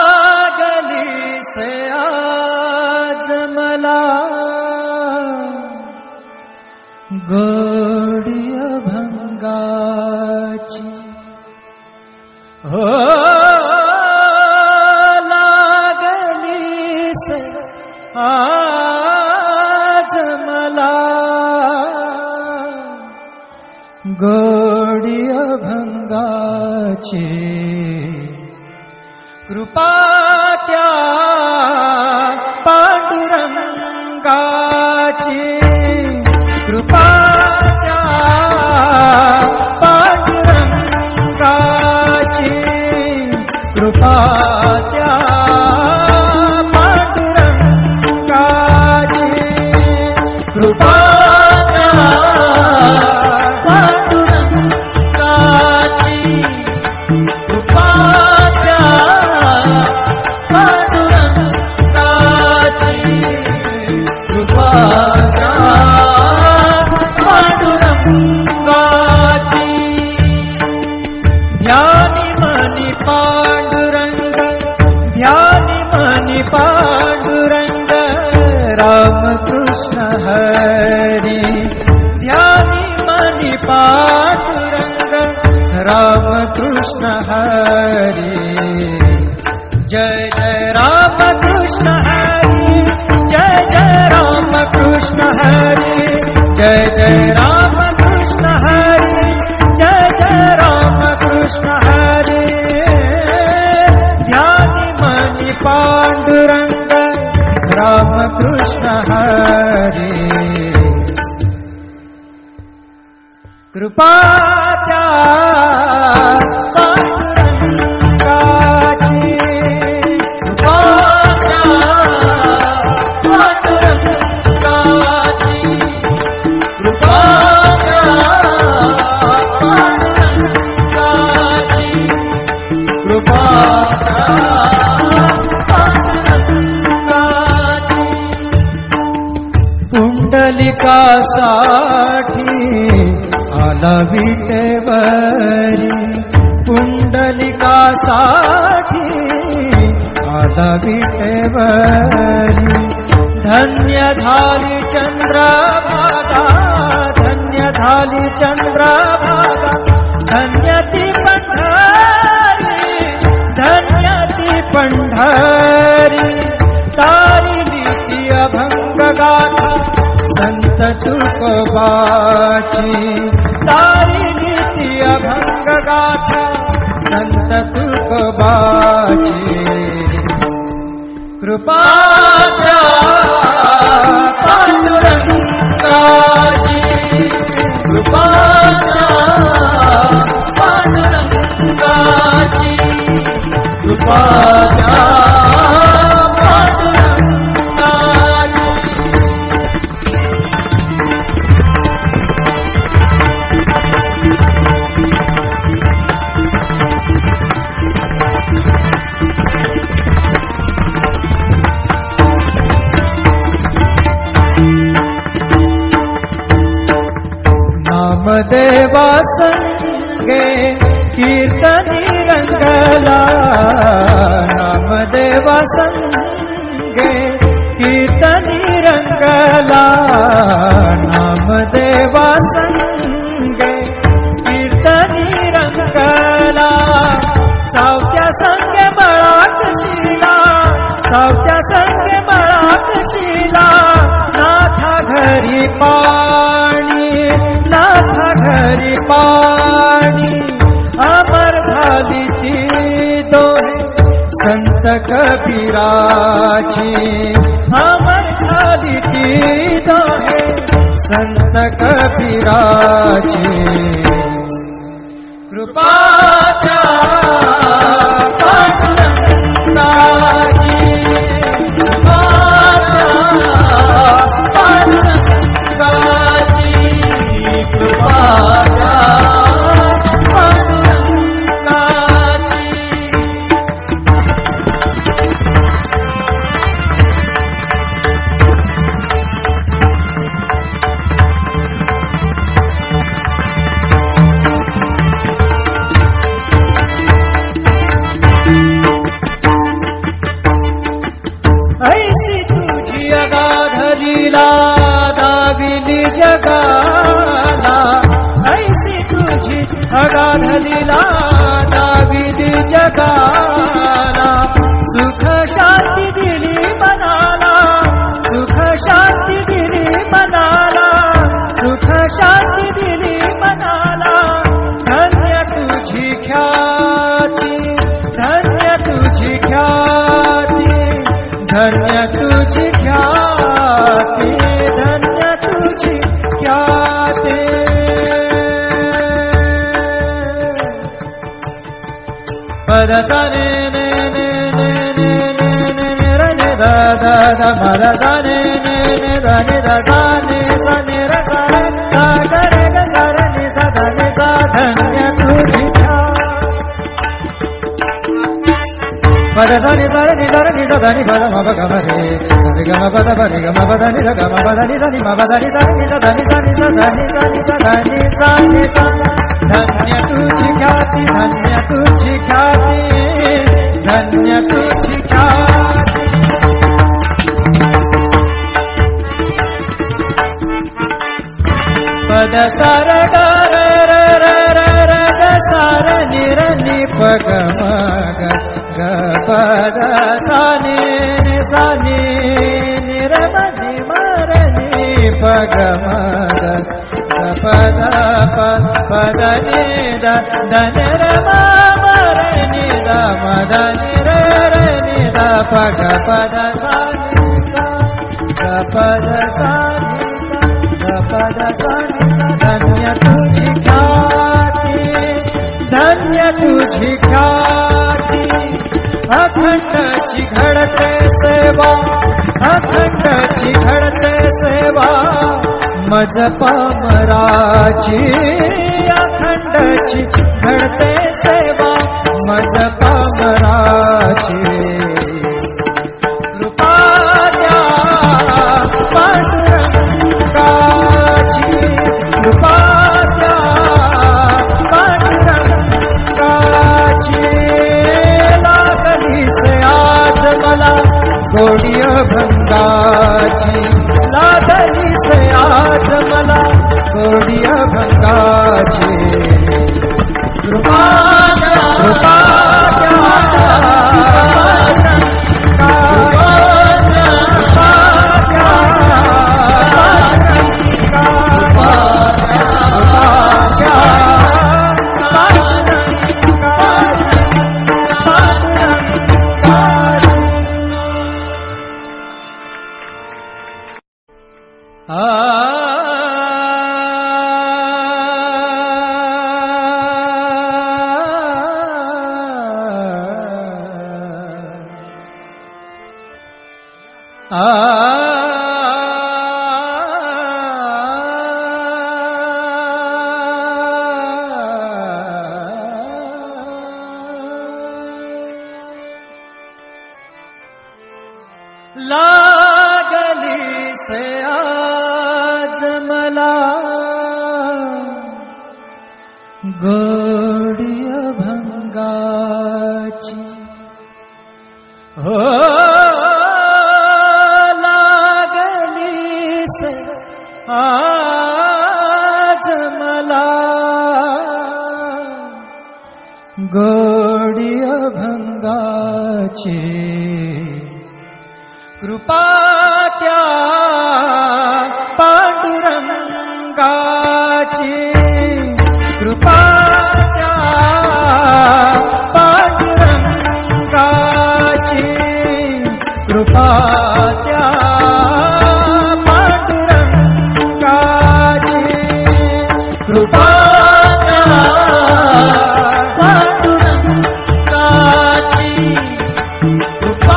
लागली से आज मला गोडी अभंगाची हो लागली से आज मला गोडी अभंगाची कृपा त्या पांडुरंगाची कृपा त्या पांडुरंगाची कृपा त्या पांडुरंगाची कृपा त्या पांडुरंगाची कृपा पांडुरंग राम कृष्ण हरी ध्यानी मनी पांडुरंग राम कृष्ण हरी जय जय राम कृष्ण हरी जय जय राम कृष्ण हरी जय जय राम कृष्ण हरी जय जय राम कृष्ण हरी ध्यानी मनी पांडुरंग राम कृष्ण हरी कृपा त्या पांडुरंगाची कृपा त्या पांडुरंगाची कृपा त्या पांडुरंगाची कृपा पुंडलिकासाठी आला विटेवरी पुंडलिकासाठी आला विटेवरी धन्य झाली चंद्रभागा धन्य झाली चंद्रभागा धन्य ती पंढरी धन्य ती पंढरी तारिली ती अभंग गाथा संत तुकोबाची तारिली ती अभंग गाथा संत तुकोबाची कृपा त्या पांडुरंगाची कृपा त्या पांडुरंगाची कृपा त्या नामदेवा संगे कीर्तनी रंगला नामदेवा संगे कीर्तनी रंगला नामदेवा संगे कीर्तनी रंगला सावत्या संगे बळात शिला सावत्या संगे बळात शिला नाथा घरी पाणी नाथा घरी पाणी अमर झाली ती दोहे संत कबीराची अमर झाली ती दोहे संत कबीराची कृपा त्या पांडुरंगाची कृपा लीला दाविली जगाला, ऐसी तुझी अगाध लीला दाविली जगाला. सुख शांती दिली मनाला, सुख शांती दिली मनाला, सुख शांती दिली मनाला. धन्य तुझी ख्याती, धन्य तुझी ख्याती, धन्य तुझी ख्याती, धन्य तुझी ख्याती. पद सा ने ने ने ने ने ने ने रे ने दा दा दा मा दा सा ने ने ने दा ने दा सा ने सा ने रा सा रे सा गा रे गा सा रे ने सा धा ने सा. धन्य तुझी पद सा नि सा रे नि सा रे नि सा धा नि पद मा प ग म रे सा रे ग म प द प रे ग म प द नि र ग म प द नि सा नि मा प द नि सा नि सा धा नि सा नि सा धा नि सा नि सा धा नि सा नि सा. धन्य तुझी ख्याती, धन्य तुझी ख्याती, धन्य तुझी ख्याती. पद सा र ग र र र र र ग सा र नि र नि प ग म ग ग प द सा नि नि सा नि नि र म नि म र नि प ग म ग ग प द प प द नि द द न र म म र नि द म द नि र र नि द प ग प द सा नि सा ग प द सा नि सा ग प द सा नि. धन्य तुझी ख्याती, धन्य तुझी ख्याती. अखंडची घडते सेवा, अखंडची घडते सेवा मज पामराची. अखंडची घडते सेवा मज पामराची. कृपा द्या पांडुरंगाची, कृपा द्या पांडुरंगाची. लागली से आज मला गोडी अभंगाची, लागली से आज मला गोडी अभंगाची. कृपा द्या, कृपा द्या लागली से आज मला गोडी अभंगाची. हो लागली से आज मला गोडी अभंगाची. कृपा त्या पांडुरंगाची, कृपा त्या पांडुरंगाची. कृपा त्या पांडुरंगाची. कृपा त्या पांडुरंगाची. कृपा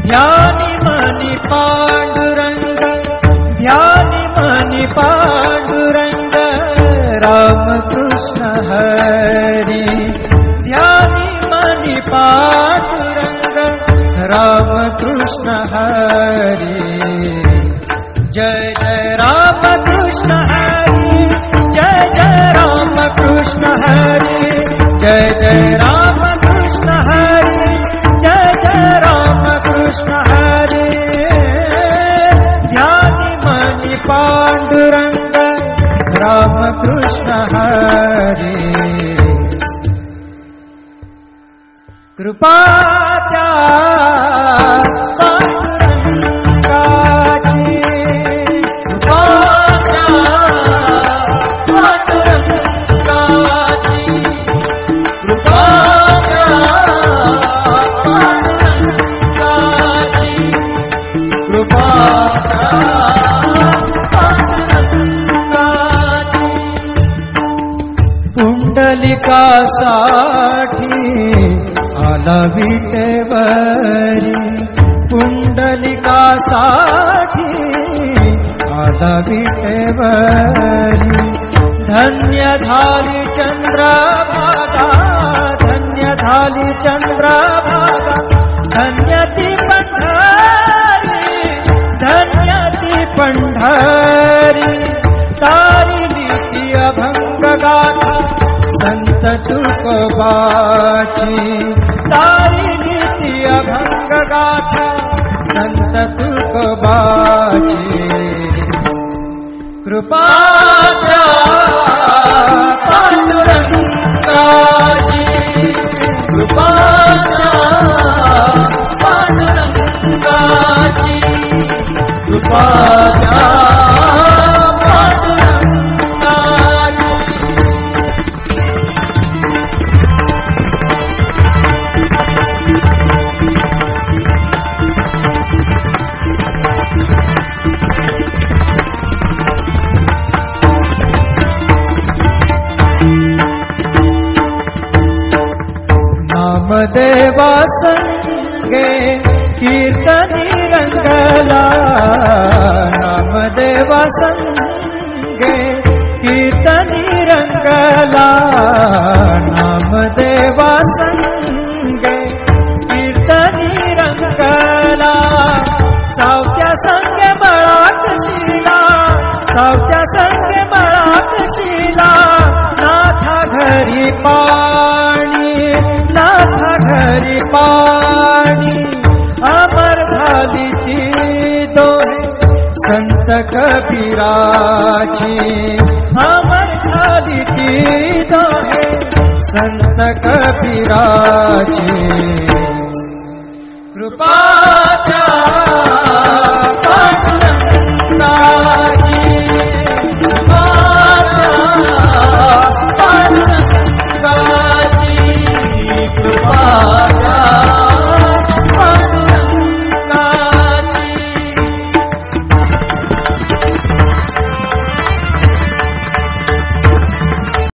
ध्यानी मनी पांडुरंग, ध्यानी मनी पांडुरंग. रामकृष्ण हरी, ध्यानी मनी पांडुरंग. रामकृष्ण हरी. जय जय राम कृष्ण हरी, जय जय राम कृष्ण हरी, जय जय राम कृष्ण हरी, जय जय राम कृष्ण हरी। ध्यानी मनी पांडुरंग राम कृष्ण हरी। कृपा त्या पांडुरंगाची, कृपा त्या पांडुरंगाची, कृपा त्या पांडुरंगाची, कृपा त्या पांडुरंगाची। पुंडलिकासाठी आला विटेवरी, पुंडलिकासाठी आला विटेवरी। धन्य झाली चंद्रभागा, धन्य झाली चंद्रभागा, धन्य ती पंढरी, धन्य ती पंढरी। तारिली ती अभंग गाथा संत तुकोबाची, तारिली ती अभंग गाथा संत तुकोबाची। कृपा त्या पांडुरंगाची, कृपा त्या पांडुरंगाची, कृपा त्या नामदेवा संगे कीर्तनी रंगला, नामदेवा संगे कीर्तनी रंगला, नामदेवा संगे कीर्तनी रंगला। सावत्या संगे मळात शिला, सावत्या संगे मळात शिला। नाथा घरी पाणी, नाथा घरी पाणी, अमर झाली ती दोहे संत कबीराची, अमर झाली ती दोहे संत कबीराची। कृपा त्या पांडुरंगाची, कृपा त्या पांडुरंगाची, कृपा